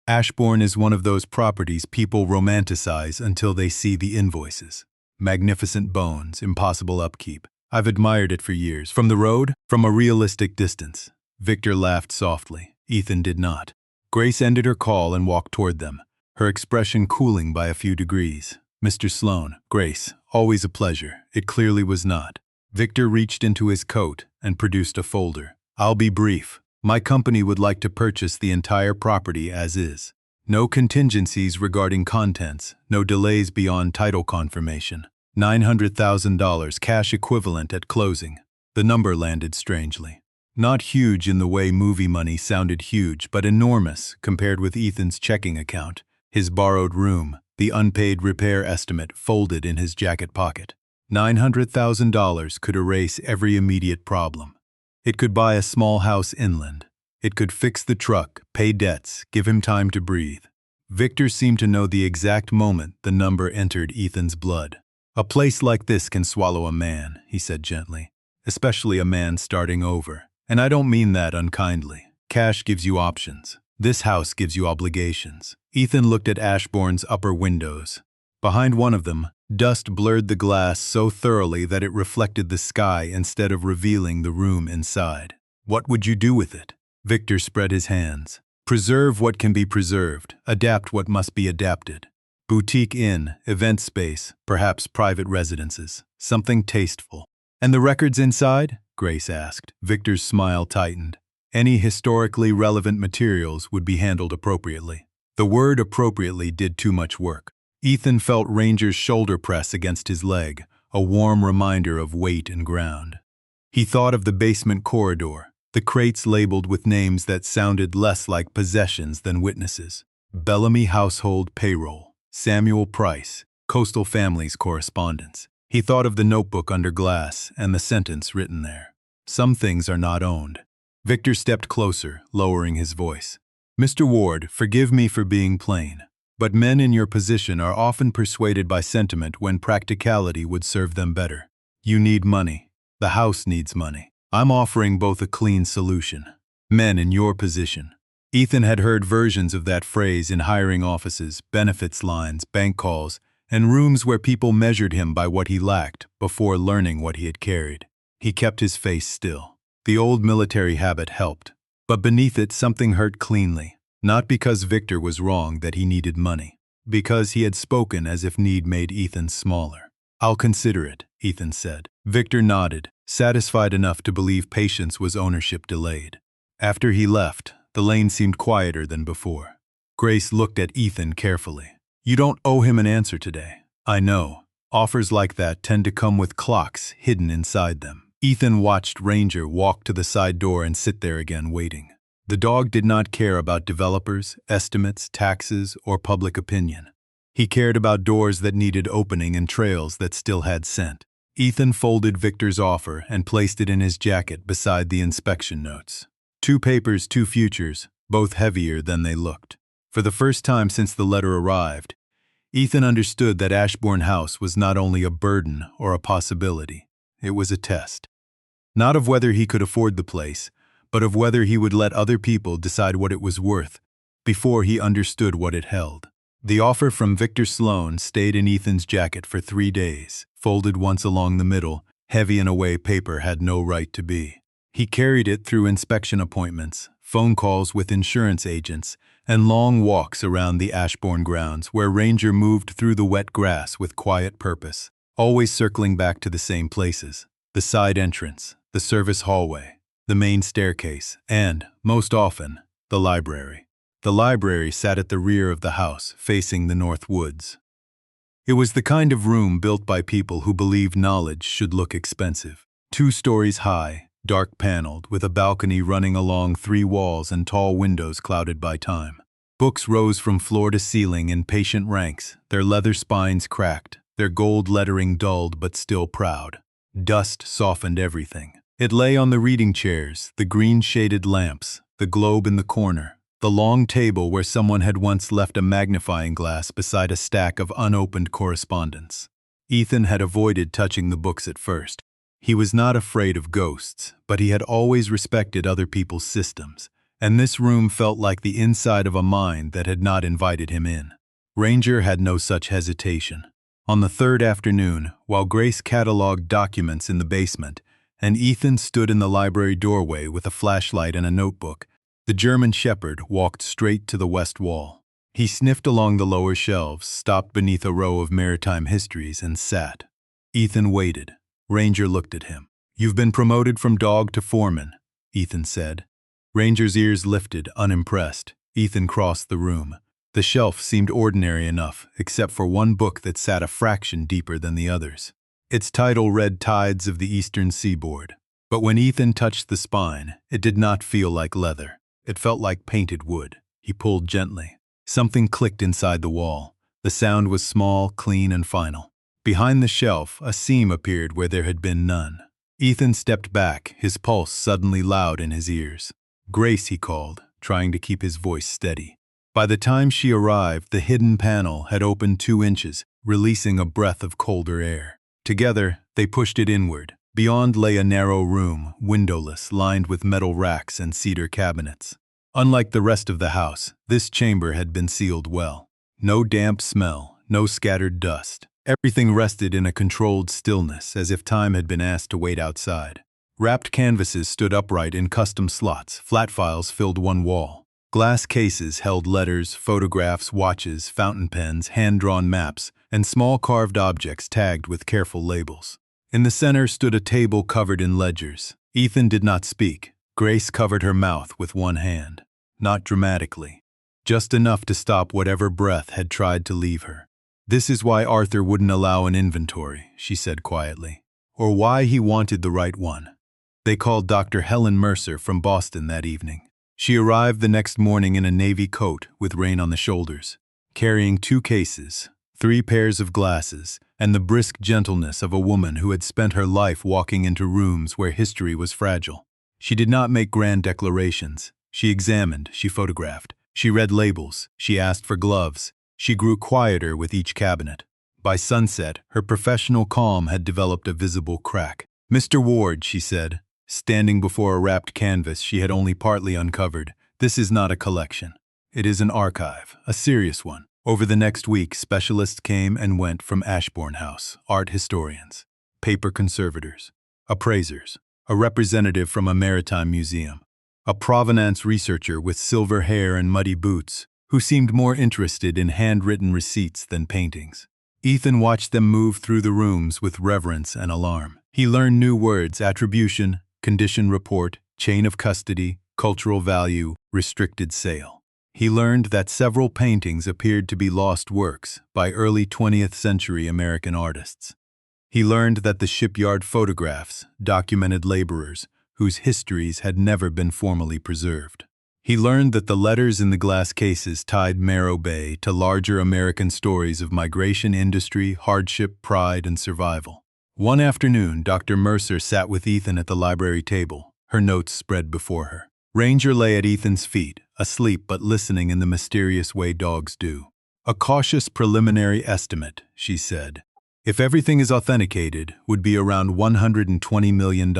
Ashbourne is one of those properties people romanticize until they see the invoices. Magnificent bones, impossible upkeep. I've admired it for years. From the road, from a realistic distance. Victor laughed softly. Ethan did not. Grace ended her call and walked toward them, her expression cooling by a few degrees. Mr. Sloan, Grace, always a pleasure. It clearly was not. Victor reached into his coat and produced a folder. I'll be brief. My company would like to purchase the entire property as is. No contingencies regarding contents, no delays beyond title confirmation. $900,000 cash equivalent at closing. The number landed strangely. Not huge in the way movie money sounded huge, but enormous compared with Ethan's checking account, his borrowed room, the unpaid repair estimate folded in his jacket pocket. $900,000 could erase every immediate problem. It could buy a small house inland. It could fix the truck, pay debts, give him time to breathe. Victor seemed to know the exact moment the number entered Ethan's blood. A place like this can swallow a man, he said gently, especially a man starting over. And I don't mean that unkindly. Cash gives you options. This house gives you obligations. Ethan looked at Ashbourne's upper windows. Behind one of them, dust blurred the glass so thoroughly that it reflected the sky instead of revealing the room inside. What would you do with it? Victor spread his hands. Preserve what can be preserved, adapt what must be adapted. Boutique inn, event space, perhaps private residences. Something tasteful. And the records inside? Grace asked. Victor's smile tightened. Any historically relevant materials would be handled appropriately. The word appropriately did too much work. Ethan felt Ranger's shoulder press against his leg, a warm reminder of weight and ground. He thought of the basement corridor, the crates labeled with names that sounded less like possessions than witnesses. Bellamy Household Payroll, Samuel Price, Coastal Families Correspondence. He thought of the notebook under glass and the sentence written there. Some things are not owned. Victor stepped closer, lowering his voice. Mr. Ward, forgive me for being plain. But men in your position are often persuaded by sentiment when practicality would serve them better. You need money. The house needs money. I'm offering both a clean solution. Men in your position. Ethan had heard versions of that phrase in hiring offices, benefits lines, bank calls, and rooms where people measured him by what he lacked before learning what he had carried. He kept his face still. The old military habit helped. But beneath it something hurt cleanly. Not because Victor was wrong that he needed money. Because he had spoken as if need made Ethan smaller. I'll consider it, Ethan said. Victor nodded, satisfied enough to believe patience was ownership delayed. After he left, the lane seemed quieter than before. Grace looked at Ethan carefully. You don't owe him an answer today. I know. Offers like that tend to come with clocks hidden inside them. Ethan watched Ranger walk to the side door and sit there again waiting. The dog did not care about developers, estimates, taxes, or public opinion. He cared about doors that needed opening and trails that still had scent. Ethan folded Victor's offer and placed it in his jacket beside the inspection notes. 2 papers, 2 futures, both heavier than they looked. For the first time since the letter arrived, Ethan understood that Ashbourne House was not only a burden or a possibility, it was a test. Not of whether he could afford the place, but of whether he would let other people decide what it was worth before he understood what it held. The offer from Victor Sloan stayed in Ethan's jacket for 3 days, folded once along the middle, heavy in a way paper had no right to be. He carried it through inspection appointments, phone calls with insurance agents, and long walks around the Ashbourne grounds where Ranger moved through the wet grass with quiet purpose, always circling back to the same places: the side entrance, the service hallway, the main staircase, and, most often, the library. The library sat at the rear of the house, facing the north woods. It was the kind of room built by people who believed knowledge should look expensive. 2 stories high, dark-paneled, with a balcony running along 3 walls and tall windows clouded by time. Books rose from floor to ceiling in patient ranks, their leather spines cracked, their gold lettering dulled but still proud. Dust softened everything. It lay on the reading chairs, the green-shaded lamps, the globe in the corner, the long table where someone had once left a magnifying glass beside a stack of unopened correspondence. Ethan had avoided touching the books at first. He was not afraid of ghosts, but he had always respected other people's systems, and this room felt like the inside of a mind that had not invited him in. Ranger had no such hesitation. On the 3rd afternoon, while Grace cataloged documents in the basement, and Ethan stood in the library doorway with a flashlight and a notebook, the German Shepherd walked straight to the west wall. He sniffed along the lower shelves, stopped beneath a row of maritime histories, and sat. Ethan waited. Ranger looked at him. "You've been promoted from dog to foreman," Ethan said. Ranger's ears lifted, unimpressed. Ethan crossed the room. The shelf seemed ordinary enough, except for one book that sat a fraction deeper than the others. Its title read Tides of the Eastern Seaboard. But when Ethan touched the spine, it did not feel like leather. It felt like painted wood. He pulled gently. Something clicked inside the wall. The sound was small, clean, and final. Behind the shelf, a seam appeared where there had been none. Ethan stepped back, his pulse suddenly loud in his ears. "Grace," he called, trying to keep his voice steady. By the time she arrived, the hidden panel had opened 2 inches, releasing a breath of colder air. Together, they pushed it inward. Beyond lay a narrow room, windowless, lined with metal racks and cedar cabinets. Unlike the rest of the house, this chamber had been sealed well. No damp smell, no scattered dust. Everything rested in a controlled stillness, as if time had been asked to wait outside. Wrapped canvases stood upright in custom slots, flat files filled one wall. Glass cases held letters, photographs, watches, fountain pens, hand-drawn maps, and small carved objects tagged with careful labels. In the center stood a table covered in ledgers. Ethan did not speak. Grace covered her mouth with one hand. Not dramatically. Just enough to stop whatever breath had tried to leave her. "This is why Arthur wouldn't allow an inventory," she said quietly. "Or why he wanted the right one." They called Dr. Helen Mercer from Boston that evening. She arrived the next morning in a navy coat with rain on the shoulders, carrying 2 cases, 3 pairs of glasses, and the brisk gentleness of a woman who had spent her life walking into rooms where history was fragile. She did not make grand declarations. She examined, she photographed, she read labels, she asked for gloves. She grew quieter with each cabinet. By sunset, her professional calm had developed a visible crack. "Mr. Ward," she said, standing before a wrapped canvas she had only partly uncovered, "this is not a collection. It is an archive, a serious one." Over the next week, specialists came and went from Ashbourne House, art historians, paper conservators, appraisers, a representative from a maritime museum, a provenance researcher with silver hair and muddy boots, who seemed more interested in handwritten receipts than paintings. Ethan watched them move through the rooms with reverence and alarm. He learned new words: attribution, condition report, chain of custody, cultural value, restricted sale. He learned that several paintings appeared to be lost works by early 20th century American artists. He learned that the shipyard photographs documented laborers whose histories had never been formally preserved. He learned that the letters in the glass cases tied Morro Bay to larger American stories of migration, industry, hardship, pride, and survival. One afternoon, Dr. Mercer sat with Ethan at the library table, her notes spread before her. Ranger lay at Ethan's feet, asleep but listening in the mysterious way dogs do. "A cautious preliminary estimate," she said, "if everything is authenticated, would be around $120 million.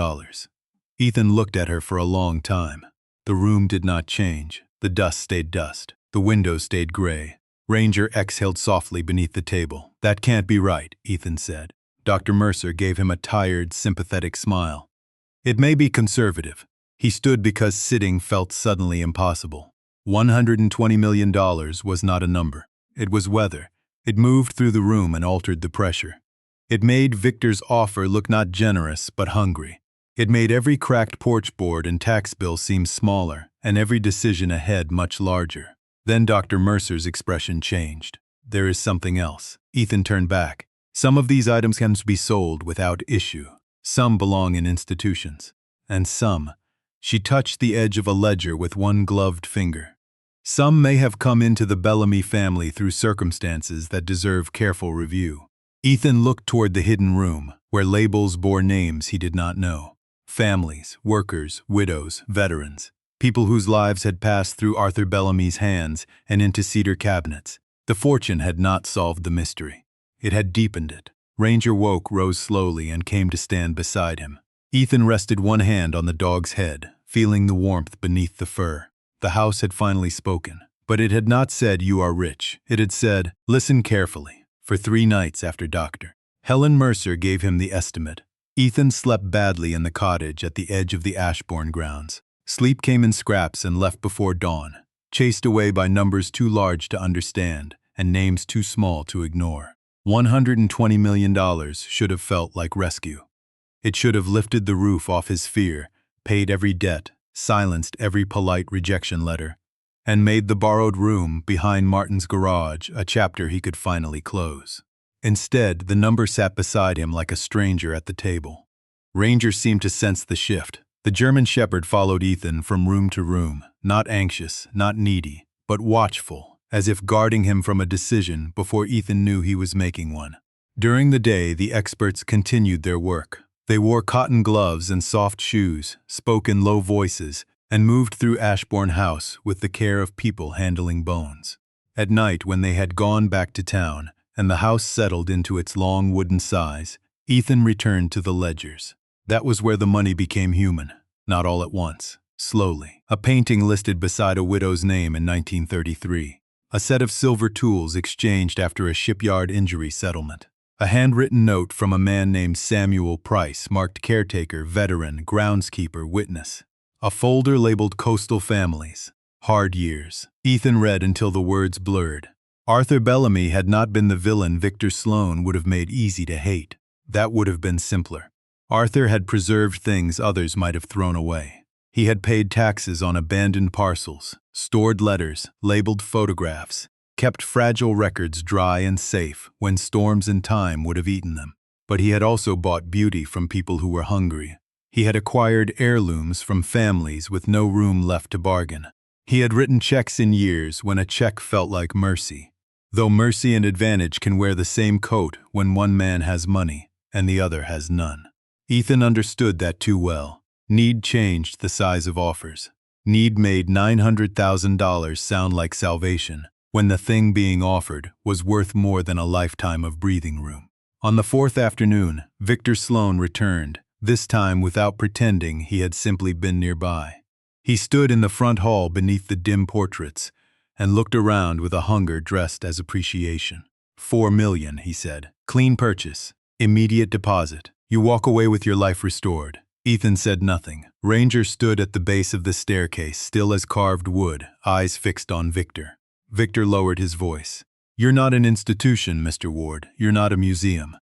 Ethan looked at her for a long time. The room did not change. The dust stayed dust. The windows stayed gray. Ranger exhaled softly beneath the table. "That can't be right," Ethan said. Dr. Mercer gave him a tired, sympathetic smile. "It may be conservative." He stood because sitting felt suddenly impossible. $120 million was not a number. It was weather. It moved through the room and altered the pressure. It made Victor's offer look not generous, but hungry. It made every cracked porch board and tax bill seem smaller, and every decision ahead much larger. Then Dr. Mercer's expression changed. "There is something else." Ethan turned back. "Some of these items can be sold without issue. Some belong in institutions. and some. She touched the edge of a ledger with one gloved finger. Some may have come into the Bellamy family through circumstances that deserve careful review. Ethan looked toward the hidden room, where labels bore names he did not know. Families, workers, widows, veterans. People whose lives had passed through Arthur Bellamy's hands and into cedar cabinets. The fortune had not solved the mystery. It had deepened it. Ranger woke, rose slowly, and came to stand beside him. Ethan rested one hand on the dog's head, feeling the warmth beneath the fur. The house had finally spoken. But it had not said, "You are rich." It had said, "Listen carefully." For 3 nights after Dr. Helen Mercer gave him the estimate, Ethan slept badly in the cottage at the edge of the Ashbourne grounds. Sleep came in scraps and left before dawn, chased away by numbers too large to understand and names too small to ignore. $120 million should have felt like rescue. It should have lifted the roof off his fear, paid every debt, silenced every polite rejection letter, and made the borrowed room behind Martin's garage a chapter he could finally close. Instead, the number sat beside him like a stranger at the table. Ranger seemed to sense the shift. The German shepherd followed Ethan from room to room, not anxious, not needy, but watchful, as if guarding him from a decision before Ethan knew he was making one. During the day, the experts continued their work. They wore cotton gloves and soft shoes, spoke in low voices, and moved through Ashbourne House with the care of people handling bones. At night, when they had gone back to town, and the house settled into its long wooden size, Ethan returned to the ledgers. That was where the money became human, not all at once, slowly. A painting listed beside a widow's name in 1933. A set of silver tools exchanged after a shipyard injury settlement. A handwritten note from a man named Samuel Price marked caretaker, veteran, groundskeeper, witness. A folder labeled Coastal Families. Hard years. Ethan read until the words blurred. Arthur Bellamy had not been the villain Victor Sloane would have made easy to hate. That would have been simpler. Arthur had preserved things others might have thrown away. He had paid taxes on abandoned parcels, stored letters, labeled photographs, kept fragile records dry and safe when storms and time would have eaten them. But he had also bought beauty from people who were hungry. He had acquired heirlooms from families with no room left to bargain. He had written checks in years when a check felt like mercy. Though mercy and advantage can wear the same coat when one man has money and the other has none. Ethan understood that too well. Need changed the size of offers. Need made $900,000 sound like salvation, when the thing being offered was worth more than a lifetime of breathing room. On the 4th afternoon, Victor Sloane returned, this time without pretending he had simply been nearby. He stood in the front hall beneath the dim portraits, and looked around with a hunger dressed as appreciation. $4 million, he said. Clean purchase. Immediate deposit. You walk away with your life restored. Ethan said nothing. Ranger stood at the base of the staircase, still as carved wood, eyes fixed on Victor. Victor lowered his voice. You're not an institution, Mr. Ward. You're not a museum.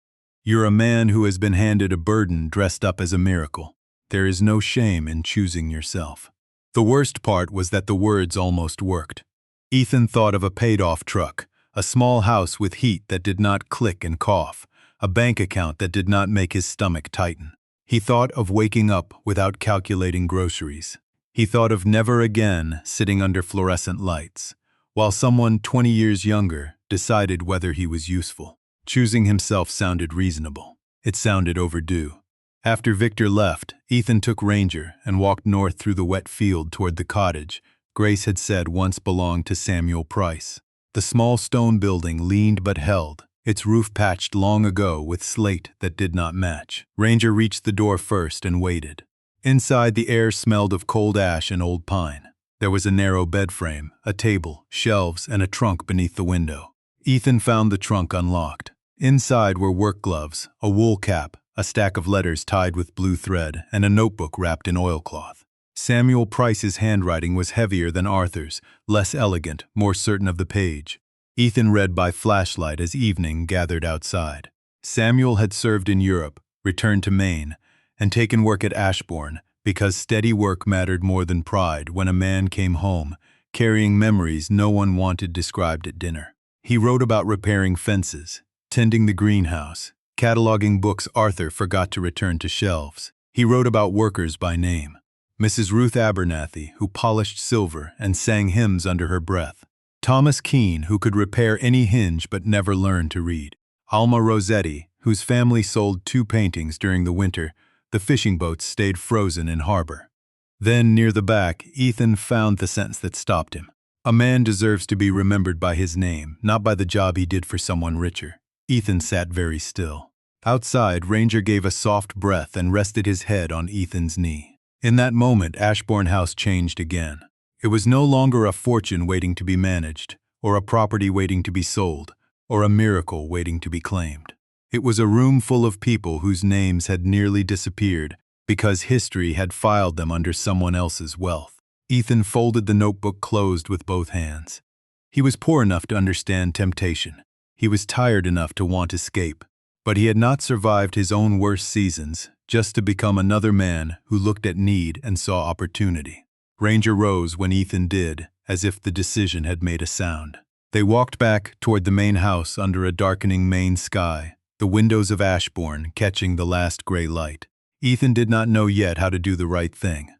You're a man who has been handed a burden dressed up as a miracle. There is no shame in choosing yourself. The worst part was that the words almost worked. Ethan thought of a paid-off truck, a small house with heat that did not click and cough, a bank account that did not make his stomach tighten. He thought of waking up without calculating groceries. He thought of never again sitting under fluorescent lights, while someone 20 years younger decided whether he was useful. Choosing himself sounded reasonable. It sounded overdue. After Victor left, Ethan took Ranger and walked north through the wet field toward the cottage Grace had said once belonged to Samuel Price. The small stone building leaned but held, its roof patched long ago with slate that did not match. Ranger reached the door first and waited. Inside, the air smelled of cold ash and old pine. There was a narrow bed frame, a table, shelves, and a trunk beneath the window. Ethan found the trunk unlocked. Inside were work gloves, a wool cap, a stack of letters tied with blue thread, and a notebook wrapped in oilcloth. Samuel Price's handwriting was heavier than Arthur's, less elegant, more certain of the page. Ethan read by flashlight as evening gathered outside. Samuel had served in Europe, returned to Maine, and taken work at Ashbourne because steady work mattered more than pride when a man came home, carrying memories no one wanted described at dinner. He wrote about repairing fences, tending the greenhouse, cataloging books Arthur forgot to return to shelves. He wrote about workers by name. Mrs. Ruth Abernathy, who polished silver and sang hymns under her breath. Thomas Keene, who could repair any hinge but never learned to read. Alma Rossetti, whose family sold 2 paintings during the winter. The fishing boats stayed frozen in harbor. Then, near the back, Ethan found the sentence that stopped him. A man deserves to be remembered by his name, not by the job he did for someone richer. Ethan sat very still. Outside, Ranger gave a soft breath and rested his head on Ethan's knee. In that moment, Ashbourne House changed again. It was no longer a fortune waiting to be managed, or a property waiting to be sold, or a miracle waiting to be claimed. It was a room full of people whose names had nearly disappeared because history had filed them under someone else's wealth. Ethan folded the notebook closed with both hands. He was poor enough to understand temptation. He was tired enough to want escape. But he had not survived his own worst seasons just to become another man who looked at need and saw opportunity. Ranger rose when Ethan did, as if the decision had made a sound. They walked back toward the Maine house under a darkening Maine sky, the windows of Ashbourne catching the last gray light. Ethan did not know yet how to do the right thing.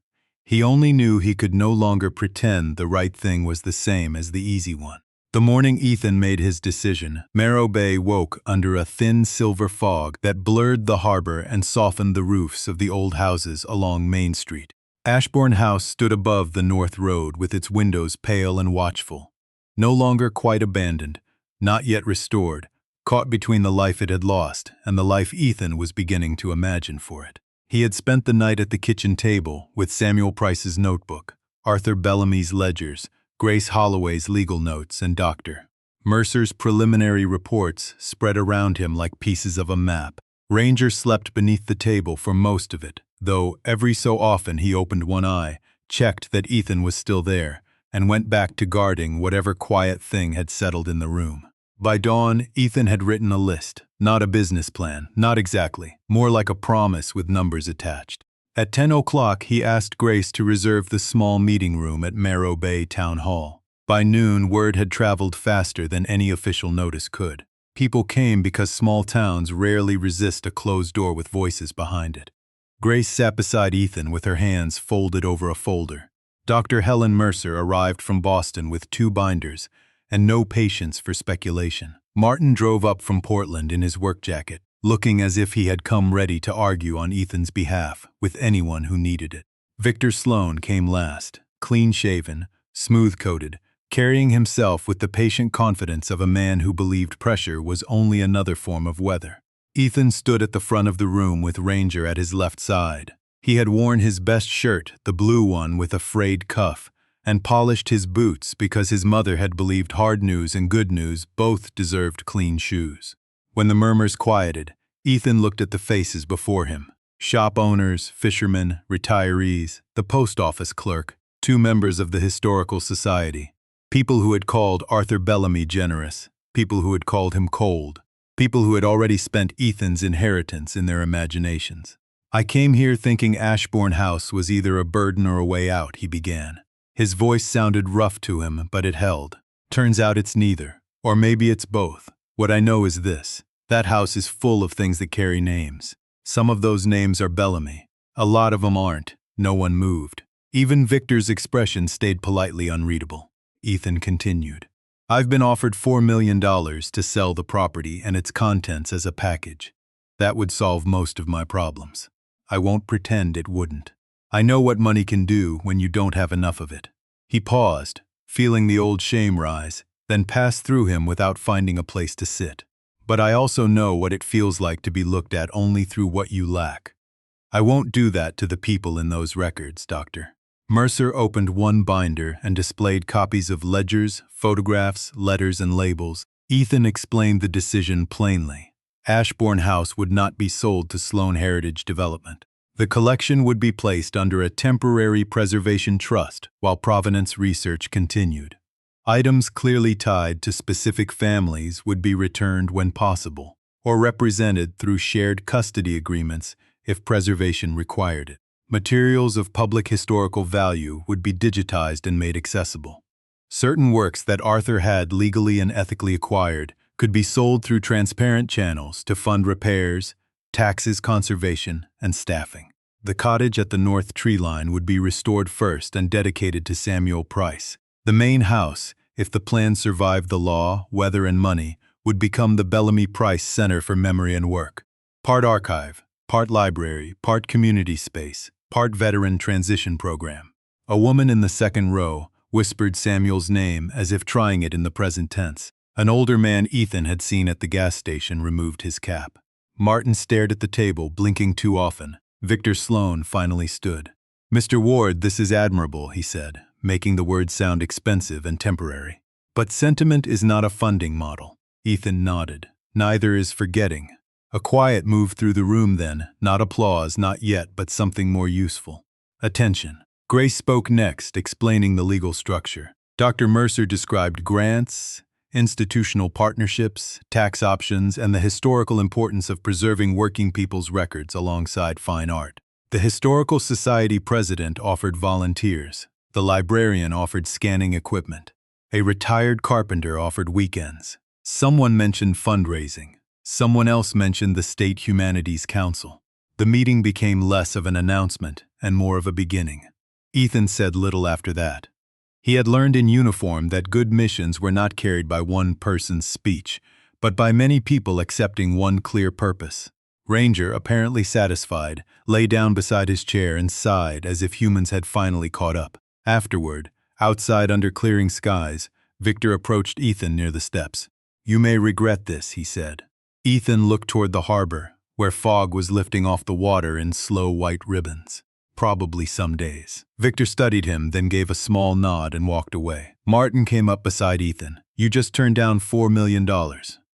He only knew he could no longer pretend the right thing was the same as the easy one. The morning Ethan made his decision, Morro Bay woke under a thin silver fog that blurred the harbor and softened the roofs of the old houses along Main Street. Ashbourne House stood above the North Road with its windows pale and watchful. No longer quite abandoned, not yet restored, caught between the life it had lost and the life Ethan was beginning to imagine for it. He had spent the night at the kitchen table with Samuel Price's notebook, Arthur Bellamy's ledgers, Grace Holloway's legal notes, and Dr. Mercer's preliminary reports spread around him like pieces of a map. Ranger slept beneath the table for most of it, though every so often he opened one eye, checked that Ethan was still there, and went back to guarding whatever quiet thing had settled in the room. By dawn, Ethan had written a list, not a business plan, not exactly, more like a promise with numbers attached. At 10 o'clock, he asked Grace to reserve the small meeting room at Morro Bay Town Hall. By noon, word had traveled faster than any official notice could. People came because small towns rarely resist a closed door with voices behind it. Grace sat beside Ethan with her hands folded over a folder. Dr. Helen Mercer arrived from Boston with 2 binders and no patience for speculation. Martin drove up from Portland in his work jacket, looking as if he had come ready to argue on Ethan's behalf with anyone who needed it. Victor Sloan came last, clean-shaven, smooth-coated, carrying himself with the patient confidence of a man who believed pressure was only another form of weather. Ethan stood at the front of the room with Ranger at his left side. He had worn his best shirt, the blue one with a frayed cuff, and polished his boots because his mother had believed hard news and good news both deserved clean shoes. When the murmurs quieted, Ethan looked at the faces before him. Shop owners, fishermen, retirees, the post office clerk, 2 members of the Historical Society, people who had called Arthur Bellamy generous, people who had called him cold, people who had already spent Ethan's inheritance in their imaginations. "I came here thinking Ashbourne House was either a burden or a way out," he began. His voice sounded rough to him, but it held. "Turns out it's neither. Or maybe it's both. What I know is this. That house is full of things that carry names. Some of those names are Bellamy. A lot of them aren't. No one moved. Even Victor's expression stayed politely unreadable." Ethan continued. "I've been offered $4 million to sell the property and its contents as a package. That would solve most of my problems. I won't pretend it wouldn't. I know what money can do when you don't have enough of it." He paused, feeling the old shame rise, then passed through him without finding a place to sit. "But I also know what it feels like to be looked at only through what you lack. I won't do that to the people in those records, Doctor." Mercer opened one binder and displayed copies of ledgers, photographs, letters, and labels. Ethan explained the decision plainly. Ashbourne House would not be sold to Sloan Heritage Development. The collection would be placed under a temporary preservation trust while provenance research continued. Items clearly tied to specific families would be returned when possible, or represented through shared custody agreements if preservation required it. Materials of public historical value would be digitized and made accessible. Certain works that Arthur had legally and ethically acquired could be sold through transparent channels to fund repairs, taxes, conservation, and staffing. The cottage at the north tree line would be restored first and dedicated to Samuel Price. The main house, if the plan survived the law, weather, and money, would become the Bellamy Price Center for Memory and Work. Part archive, part library, part community space, part veteran transition program. A woman in the second row whispered Samuel's name as if trying it in the present tense. An older man Ethan had seen at the gas station removed his cap. Martin stared at the table, blinking too often. Victor Sloan finally stood. "Mr. Ward, this is admirable," he said, making the words sound expensive and temporary. "But sentiment is not a funding model." Ethan nodded. "Neither is forgetting." A quiet moved through the room then, not applause, not yet, but something more useful. "Attention." Grace spoke next, explaining the legal structure. Dr. Mercer described grants, institutional partnerships, tax options, and the historical importance of preserving working people's records alongside fine art. The Historical Society president offered volunteers. The librarian offered scanning equipment. A retired carpenter offered weekends. Someone mentioned fundraising. Someone else mentioned the State Humanities Council. The meeting became less of an announcement and more of a beginning. Ethan said little after that. He had learned in uniform that good missions were not carried by one person's speech, but by many people accepting one clear purpose. Ranger, apparently satisfied, lay down beside his chair and sighed as if humans had finally caught up. Afterward, outside under clearing skies, Victor approached Ethan near the steps. "You may regret this," he said. Ethan looked toward the harbor, where fog was lifting off the water in slow white ribbons. "Probably some days." Victor studied him, then gave a small nod and walked away. Martin came up beside Ethan. "You just turned down $4 million.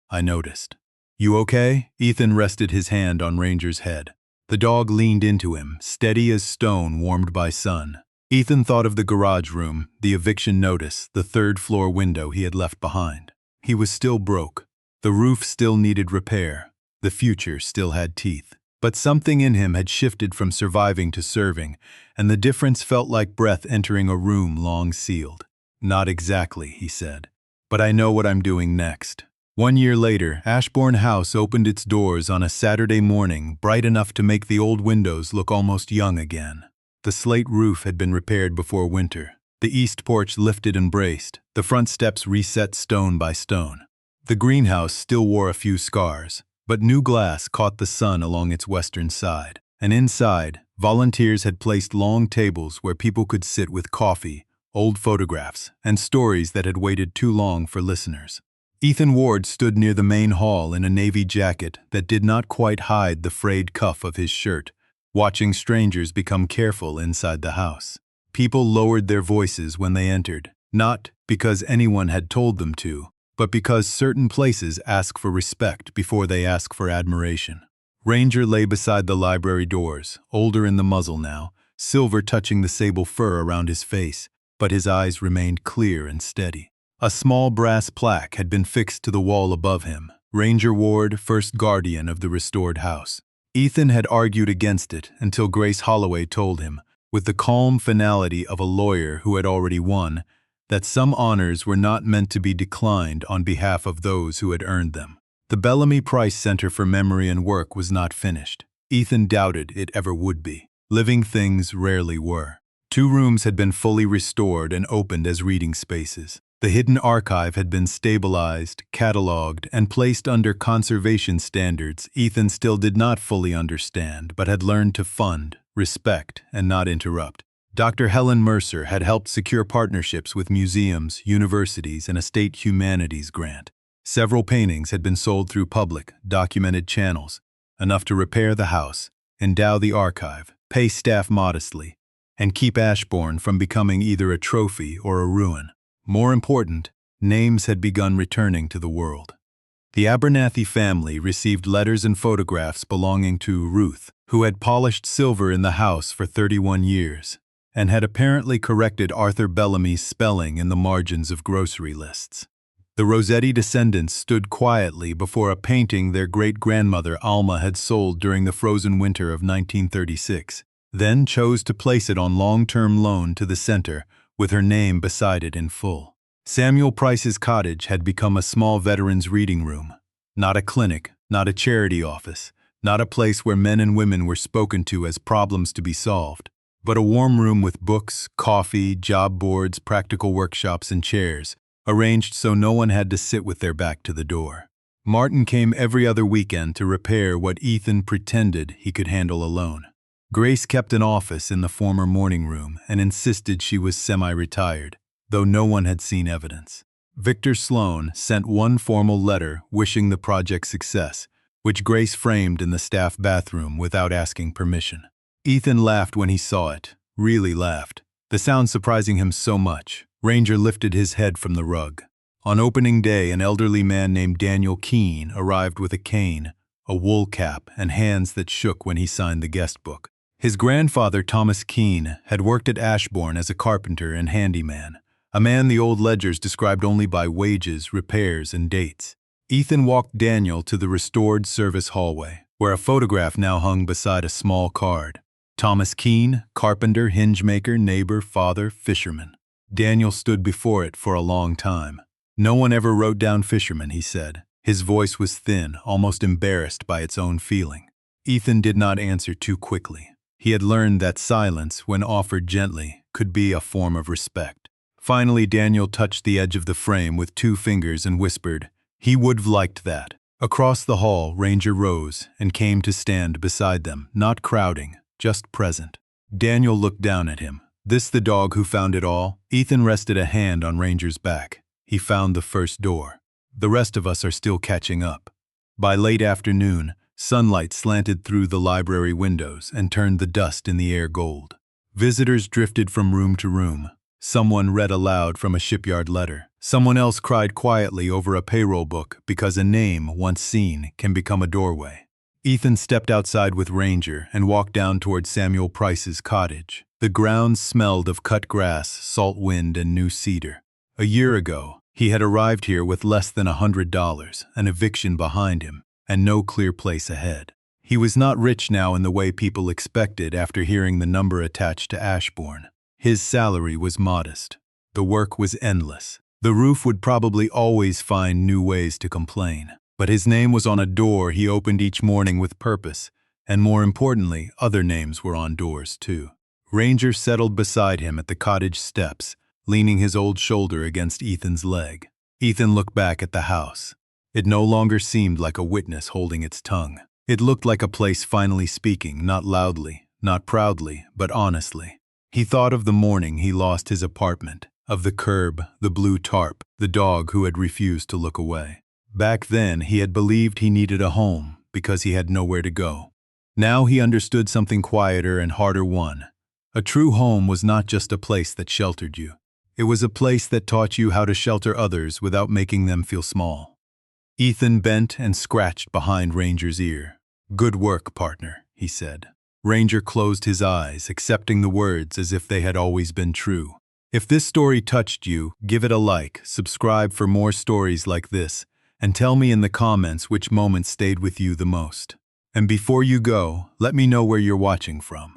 I noticed." "You okay?" Ethan rested his hand on Ranger's head. The dog leaned into him, steady as stone warmed by sun. Ethan thought of the garage room, the eviction notice, the third-floor window he had left behind. He was still broke. The roof still needed repair. The future still had teeth. But something in him had shifted from surviving to serving, and the difference felt like breath entering a room long sealed. "Not exactly," he said, "but I know what I'm doing next." 1 year later, Ashbourne House opened its doors on a Saturday morning, bright enough to make the old windows look almost young again. The slate roof had been repaired before winter. The east porch lifted and braced, the front steps reset stone by stone. The greenhouse still wore a few scars, but new glass caught the sun along its western side. And inside, volunteers had placed long tables where people could sit with coffee, old photographs, and stories that had waited too long for listeners. Ethan Ward stood near the main hall in a navy jacket that did not quite hide the frayed cuff of his shirt, watching strangers become careful inside the house. People lowered their voices when they entered, not because anyone had told them to, but because certain places ask for respect before they ask for admiration. Ranger lay beside the library doors, older in the muzzle now, silver touching the sable fur around his face, but his eyes remained clear and steady. A small brass plaque had been fixed to the wall above him, Ranger Ward, first guardian of the restored house. Ethan had argued against it until Grace Holloway told him, with the calm finality of a lawyer who had already won, that some honors were not meant to be declined on behalf of those who had earned them. The Bellamy Price Center for Memory and Work was not finished. Ethan doubted it ever would be. Living things rarely were. 2 rooms had been fully restored and opened as reading spaces. The hidden archive had been stabilized, cataloged, and placed under conservation standards Ethan still did not fully understand, but had learned to fund, respect, and not interrupt. Dr. Helen Mercer had helped secure partnerships with museums, universities, and a state humanities grant. Several paintings had been sold through public, documented channels, enough to repair the house, endow the archive, pay staff modestly, and keep Ashbourne from becoming either a trophy or a ruin. More important, names had begun returning to the world. The Abernathy family received letters and photographs belonging to Ruth, who had polished silver in the house for 31 years. And had apparently corrected Arthur Bellamy's spelling in the margins of grocery lists. The Rossetti descendants stood quietly before a painting their great-grandmother Alma had sold during the frozen winter of 1936, then chose to place it on long-term loan to the center with her name beside it in full. Samuel Price's cottage had become a small veterans' reading room, not a clinic, not a charity office, not a place where men and women were spoken to as problems to be solved, but a warm room with books, coffee, job boards, practical workshops, and chairs, arranged so no one had to sit with their back to the door. Martin came every other weekend to repair what Ethan pretended he could handle alone. Grace kept an office in the former morning room and insisted she was semi-retired, though no one had seen evidence. Victor Sloan sent one formal letter wishing the project success, which Grace framed in the staff bathroom without asking permission. Ethan laughed when he saw it, really laughed, the sound surprising him so much. Ranger lifted his head from the rug. On opening day, an elderly man named Daniel Keene arrived with a cane, a wool cap, and hands that shook when he signed the guest book. His grandfather, Thomas Keene, had worked at Ashbourne as a carpenter and handyman, a man the old ledgers described only by wages, repairs, and dates. Ethan walked Daniel to the restored service hallway, where a photograph now hung beside a small card. Thomas Keene, carpenter, hingemaker, neighbor, father, fisherman. Daniel stood before it for a long time. No one ever wrote down fisherman, he said. His voice was thin, almost embarrassed by its own feeling. Ethan did not answer too quickly. He had learned that silence, when offered gently, could be a form of respect. Finally, Daniel touched the edge of the frame with 2 fingers and whispered, "He would've liked that." Across the hall, Ranger rose and came to stand beside them, not crowding, just present. Daniel looked down at him. "This the dog who found it all?" Ethan rested a hand on Ranger's back. "He found the first door. The rest of us are still catching up." By late afternoon, sunlight slanted through the library windows and turned the dust in the air gold. Visitors drifted from room to room. Someone read aloud from a shipyard letter. Someone else cried quietly over a payroll book because a name, once seen, can become a doorway. Ethan stepped outside with Ranger and walked down toward Samuel Price's cottage. The grounds smelled of cut grass, salt wind, and new cedar. A year ago, he had arrived here with less than $100, an eviction behind him, and no clear place ahead. He was not rich now in the way people expected after hearing the number attached to Ashbourne. His salary was modest. The work was endless. The roof would probably always find new ways to complain. But his name was on a door he opened each morning with purpose, and more importantly, other names were on doors too. Ranger settled beside him at the cottage steps, leaning his old shoulder against Ethan's leg. Ethan looked back at the house. It no longer seemed like a witness holding its tongue. It looked like a place finally speaking, not loudly, not proudly, but honestly. He thought of the morning he lost his apartment, of the curb, the blue tarp, the dog who had refused to look away. Back then, he had believed he needed a home because he had nowhere to go. Now he understood something quieter and harder won. A true home was not just a place that sheltered you. It was a place that taught you how to shelter others without making them feel small. Ethan bent and scratched behind Ranger's ear. "Good work, partner," he said. Ranger closed his eyes, accepting the words as if they had always been true. If this story touched you, give it a like, subscribe for more stories like this, and tell me in the comments which moment stayed with you the most. And before you go, let me know where you're watching from.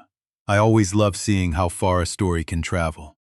I always love seeing how far a story can travel.